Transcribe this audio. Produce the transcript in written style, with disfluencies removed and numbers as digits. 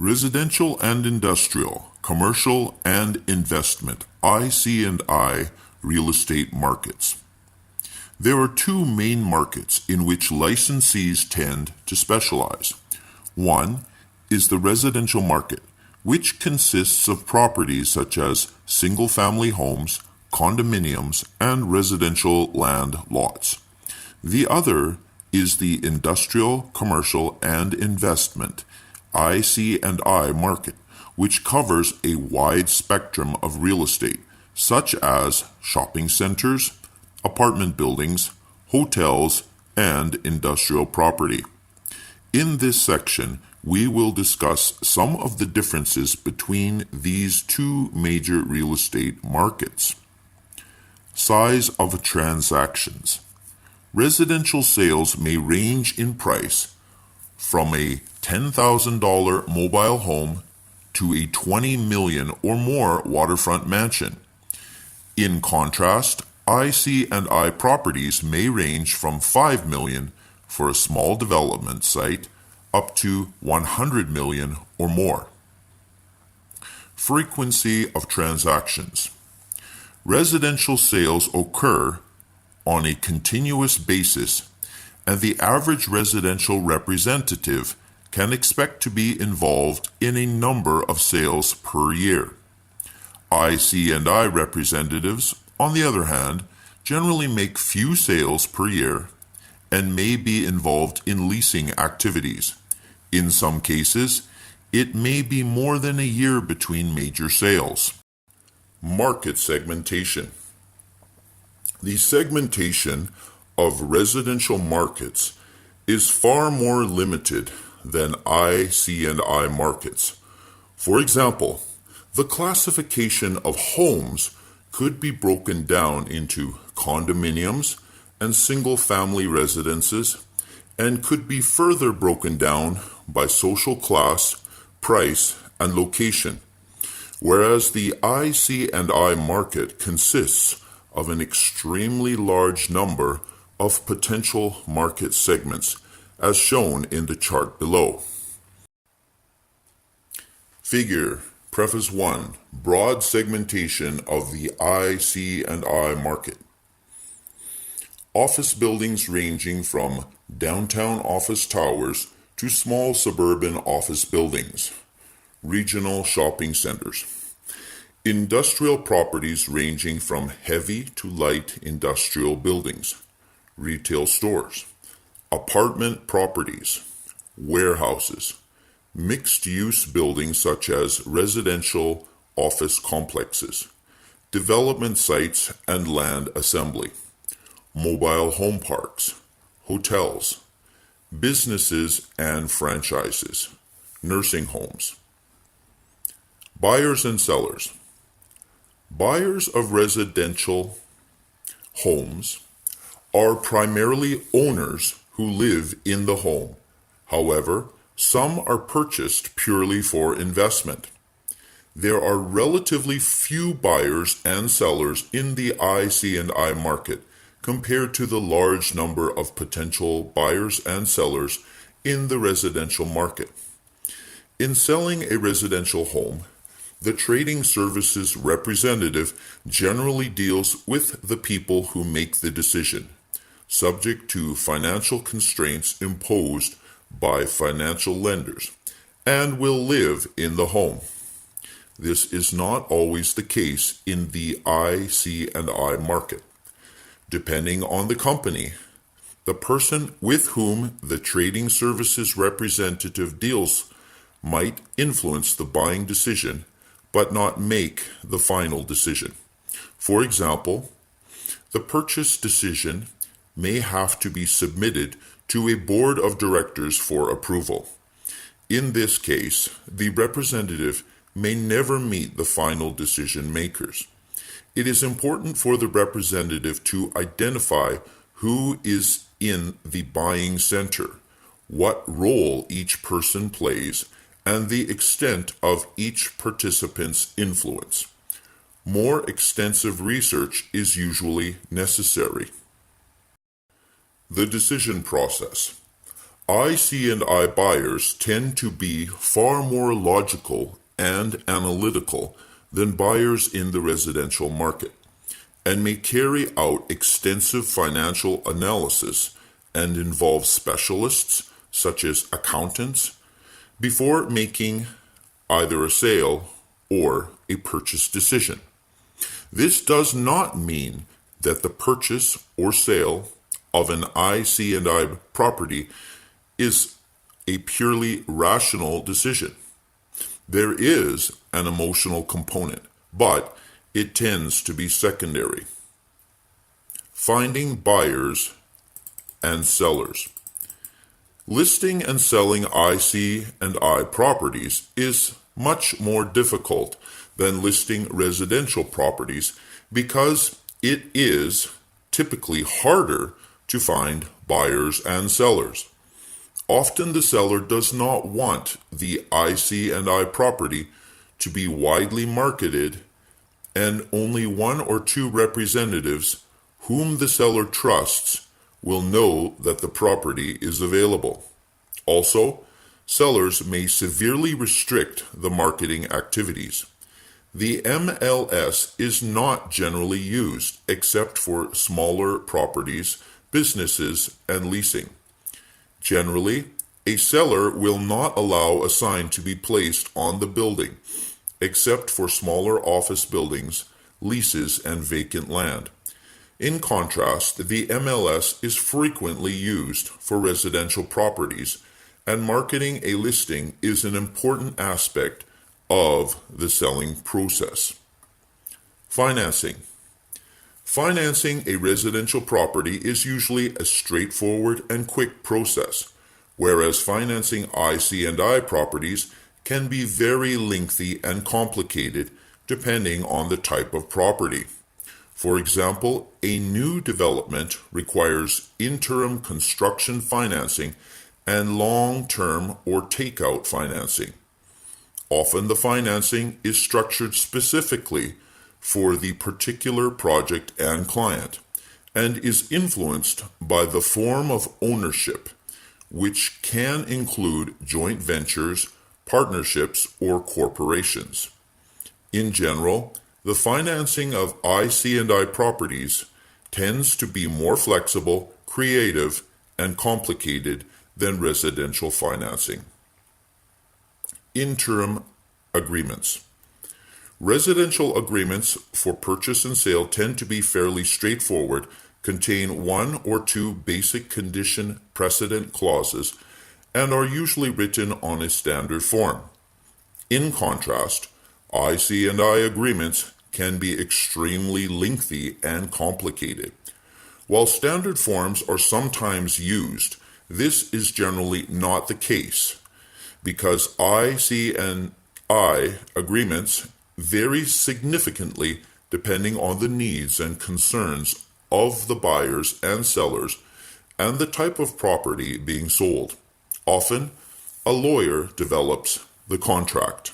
Residential and industrial, commercial and investment, IC&I real estate markets. There are two main markets in which licensees tend to specialize. One is the residential market, which consists of properties such as single-family homes, condominiums, and residential land lots. The other is the industrial, commercial, and investment, IC&I market, which covers a wide spectrum of real estate, such as shopping centers, apartment buildings, hotels, and industrial property. In this section, we will discuss some of the differences between these two major real estate markets. Size of transactions. Residential sales may range in price from a $10,000 mobile home to a $20 million or more waterfront mansion. In contrast, IC&I properties may range from $5 million for a small development site up to $100 million or more. Frequency of transactions. Residential sales occur on a continuous basis, and the average residential representative can expect to be involved in a number of sales per year. IC&I representatives, on the other hand, generally make few sales per year and may be involved in leasing activities. In some cases, it may be more than a year between major sales. Market segmentation. The segmentation of residential markets is far more limited than IC&I markets. For example, the classification of homes could be broken down into condominiums and single-family residences, and could be further broken down by social class, price, and location, whereas the IC&I market consists of an extremely large number of potential market segments, as shown in the chart below. Figure Preface 1. Broad segmentation of the IC&I market. Office buildings ranging from downtown office towers to small suburban office buildings. Regional shopping centers. Industrial properties ranging from heavy to light industrial buildings. Retail stores. Apartment properties. Warehouses. Mixed-use buildings such as residential office complexes. Development sites and land assembly. Mobile home parks. Hotels. Businesses and franchises. Nursing homes. Buyers and sellers. Buyers of residential homes are primarily owners who live in the home. However, some are purchased purely for investment. There are relatively few buyers and sellers in the IC&I market compared to the large number of potential buyers and sellers in the residential market. In selling a residential home, the trading services representative generally deals with the people who make the decision, subject to financial constraints imposed by financial lenders, and will live in the home. This is not always the case in the IC&I market. Depending on the company, the person with whom the trading services representative deals might influence the buying decision, but not make the final decision. For example, the purchase decision may have to be submitted to a board of directors for approval. In this case, the representative may never meet the final decision makers. It is important for the representative to identify who is in the buying center, what role each person plays, and the extent of each participant's influence. More extensive research is usually necessary. The decision process. IC&I buyers tend to be far more logical and analytical than buyers in the residential market, and may carry out extensive financial analysis and involve specialists such as accountants before making either a sale or a purchase decision. This does not mean that the purchase or sale of an IC&I property is a purely rational decision. There is an emotional component, but it tends to be secondary. Finding buyers and sellers. Listing and selling IC&I properties is much more difficult than listing residential properties because it is typically harder to find buyers and sellers. Often the seller does not want the IC&I property to be widely marketed, and only one or two representatives whom the seller trusts will know that the property is available. Also, sellers may severely restrict the marketing activities. The MLS is not generally used except for smaller properties, businesses, and leasing. Generally, a seller will not allow a sign to be placed on the building, except for smaller office buildings, leases, and vacant land. In contrast, the MLS is frequently used for residential properties, and marketing a listing is an important aspect of the selling process. Financing. Financing a residential property is usually a straightforward and quick process, whereas financing IC&I properties can be very lengthy and complicated depending on the type of property. For example, a new development requires interim construction financing and long-term or takeout financing. Often the financing is structured specifically for the particular project and client, and is influenced by the form of ownership, which can include joint ventures, partnerships, or corporations. In general, the financing of IC&I properties tends to be more flexible, creative, and complicated than residential financing. Interim agreements. Residential agreements for purchase and sale tend to be fairly straightforward, contain one or two basic condition precedent clauses, and are usually written on a standard form. In contrast, IC&I agreements can be extremely lengthy and complicated. While standard forms are sometimes used, this is generally not the case, because IC&I agreements vary significantly depending on the needs and concerns of the buyers and sellers and the type of property being sold. Often, a lawyer develops the contract.